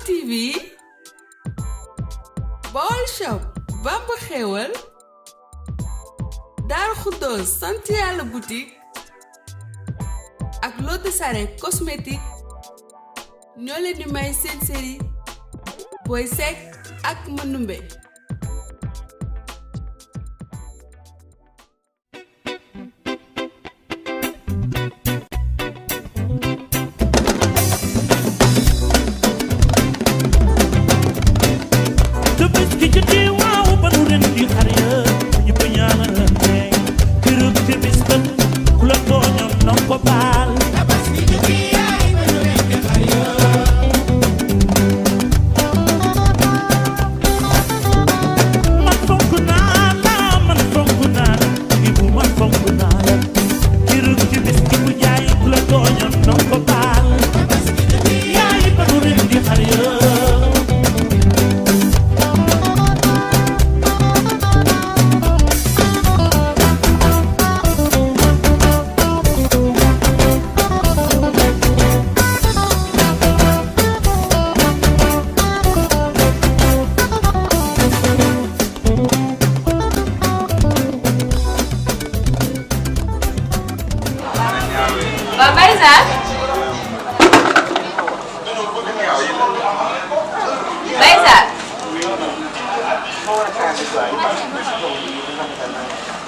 TV Baol Shop Bamba Xewal Daaru Xuddoos Sant Yàlla boutique ak Lotte Sare cosmétique ñoo leen di may seen série Boy Seck ak Manumbe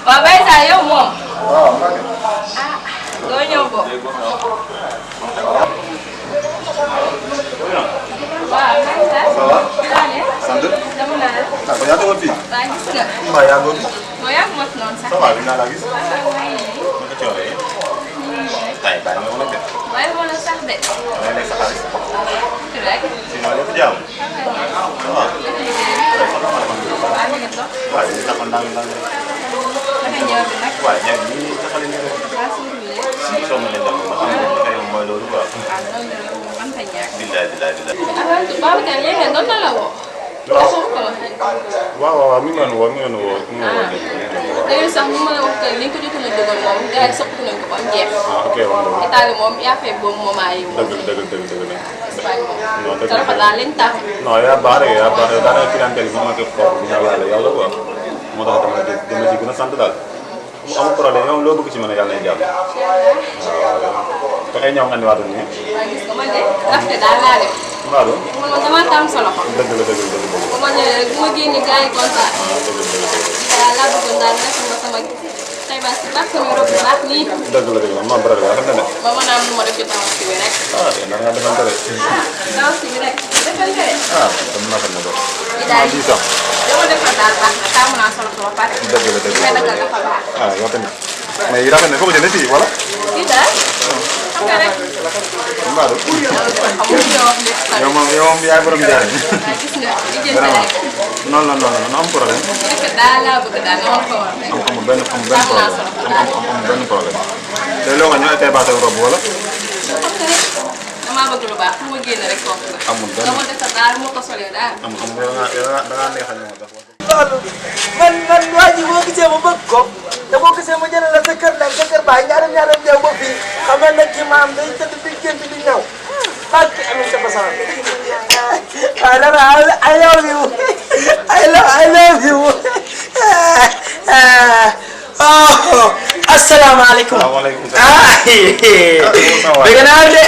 Waaw Baye Sarr yow moom. doo ñëw ko. waaw Baye Sarr. ça va. sant. dama la la. ah kon yaa demoon fii. waa gis nga. mbaa yaa ngi doon. moo yàgg ma fi noonu sax. ça va bi naa laa gis. waaye naka cooree. tay bàyyi nga wala benn. waaye moo la sax de. damay lekk sa xaalis. rek. sinon lépp jàmm. ça va. waaw ñu ngi toog. waaw ñu tax ndànk ndànk. naka ñëw bi nag. waaw ñoom ñii taxale ñu ne. waa suñu si soog na leen def ba xam ne li kay mooy loolu quoi. ah loolu la moom man fa ñàkk. billaay billaay billaay. Babacar yéen a doon na la woo. waaw waaw mi ngi leen woo mi ngi leen woo mi ngi leen woo. léegi sax mu mën a wax que li ko jotoon a jógal moom gars yi soxla nañu ko ba mu jeex. ah ok waaw waaw. Italie moom yaa fay boobu moment yi moom. dëgg la. Espagne moom. non dëgg te dafa daal leen tax. non yaa baax rek daanaka clientèle bi ma ko foofu bi yàlla yàlla quoi moo tax dama ci gën a sant daal mu amul problème yow loo bëgg ci mën a yàlla nañ jàll waaw te ay ñaw nga andiwaatoon nii. waaye gis nga man de rafet daal laa def. waaw loolu. man moom damaa tàmm sa loxo. dëgg la. bu ma ñëwee rek bu ma génnee gars yi kontaan. waaw laa bëggoon daal nekk ma sama tey ba si baax sama robe bu baax nii. dëgg la ma bëri la xam na ne. ba mën a am lu ma def ci tabaski bi rek. ah dégg nga defante rek. tabaski bi rek defante rek. ah dama naa ko ne loolu. li daal di dama defal daal baax na taamu naa solo ba pare. dëgg la mais nag dafa baax. ah yow tamit mais yi rafet na foo ko jëlee fii wala. fii daal. xam nga rek. mbaa du. xamuñu nga wax lépp tamit. yow moom yaay borom jaay. waaw gis nga li jënd rek. non am problème. rek daal laa bëgg daal nga wax ko war rek. amul benn problème te loo nga ñëw ay tailleur robe wala. xam nga rek damaa bëgg lu baax fu ma génn rek foofu la. amul benn dama def daal moo ko solee daal. amul da ngaa neex a ñëw tax. loolu man waa ji boo gisee ma bëgg ko te boo gisee ma jëlee la sa kër nag sa kër baay ñaareel ñëw ba fii xam nga nag kii maam day tëdd di génn di ñëw ak ki amul sa basaan waaye dara I love you I love you oh asalaamaaleykum. waaleykum dëgg naa de.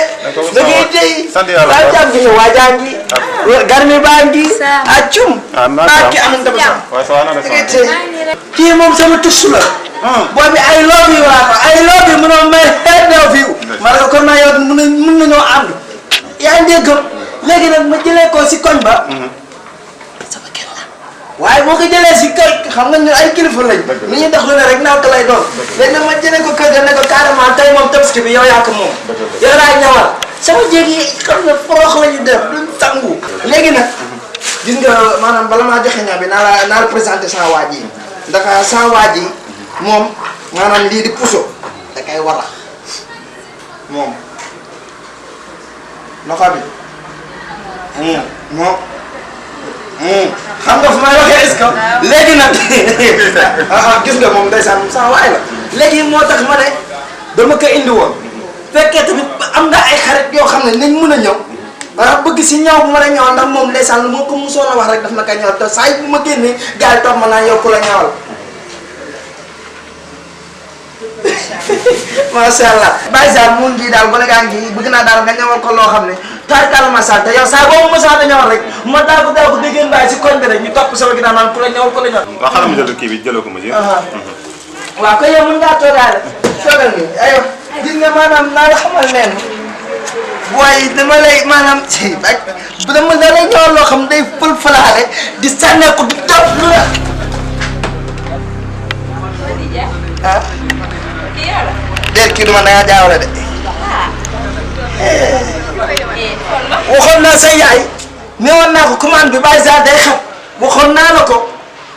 sant yàlla waa jàmm gi waa jàmm gi. garmi baa ngi. accum. barke am na basaan. kii moom sama tussu la. boobu I love you waa ko I love you munoo may love you. ma ne ko kon naa yow mun nañoo ànd. yaa ngi dégg léegi nag ma jëlee ko si koñ ba. sama kër la. waaye boo ko jëlee si kër xam nga ñun ay kilifa lañ. ni ñuy dox lu ne rek naaw lay doon. léegi nag ma jëlee ko kër ga ne ko carrément tey moom tabaski bi yow yaa ko moom. yow laay ñawal sama jéeg yi xam nga forox la ñu def duñ sangu. léegi nag gis nga maanaam bala maa joxe ñaar bi naa la présenté saa waaj yi ndax saa waaj yi moom maanaam lii di puso da kay warax moom loxo bi moom xam nga fu may waxee est-ce que léegi nag gis nga moom ndeysaan saa waay la léegi moo tax ma ne dama ko indi woon fekkee tamit am nga ay xarit yoo xam ne nañ mën a ñëw bëgg si ñaw bu ma la ñawal ndax moom ndeysaan lu ma ko musoon a wax rek daf na ka ñawal te saa yi bu ma génnee gars yi toog ma naa yow ku la ñawal macha allah Baye Zane mu ngi daal gone gaa ngi bëgg naa daal nga ñawal ko loo xam ne tarkal ma sant yow saa boobu ma saa ñawal rek ma daa ko déggeen bàyyi si koñ bi rek ñu topp sama ginnaaw naan ku la ñawal ku la ñawal. waaw xaaral ma jël kii bi jëloo ko ma ji. waaw kon yow mën ngaa toogaale toogal nii aywa gis nga maanaam naa la xamal leen waaye dama lay maanaam ci dama da lay ñëwal loo xam day fël falaale di sànneeku di topp lu la. ah. déet kii du ma naa jaawale de. waxoon naa sa yaay newoon naa ko commande bi Baye Zane day xam waxoon naa la ko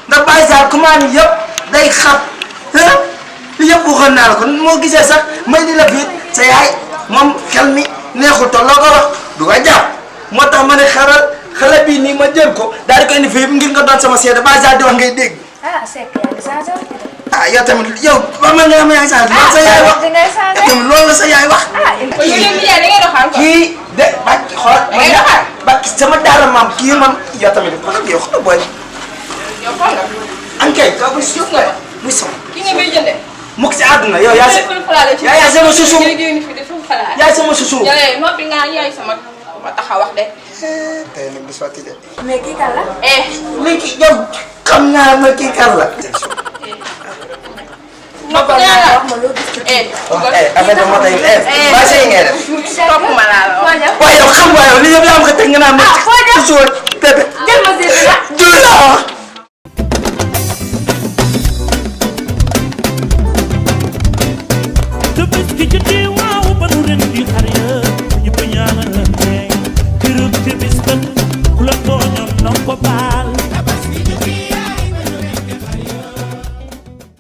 ndax Baye Zane commande yëpp day xam. yëpp waxoon naa la ko moo gisee sax may di la biir sa yaay moom xel mi neexul te loo ko wax du ko jàpp moo tax ma ne xale bii nii ma jël ko daal di ko indi fii ngir nga doon sama seede Baye Zane di wax ngay dégg. ah yow tamit yow ba ma nga am yaa ngi changé loolu sa yaay wax tamit loolu la sa yaay wax. kii de ba xool ba sama daara maam kii man yow tamit yow xool booy. yow xool nga. ankay kaw bi suuf nga muy sama. ki nga may jëndee. mukk si àdduna yow yaa sama susu yaay sama susu. yow noppi nga yaay sama ma taxaw wax de. tey nag du sotti de. mais kii kan la. léegi yow xam naa ma kii kan la. noppi nga la wax ma loo gis. affaire bi moo tax baa sey ngay def. topp ma laa la wax. waaye yow xam nga yow li yëpp yaa ma ko teg nga naan ma. susu pepe. jël ma si la. jël la wax. Bye.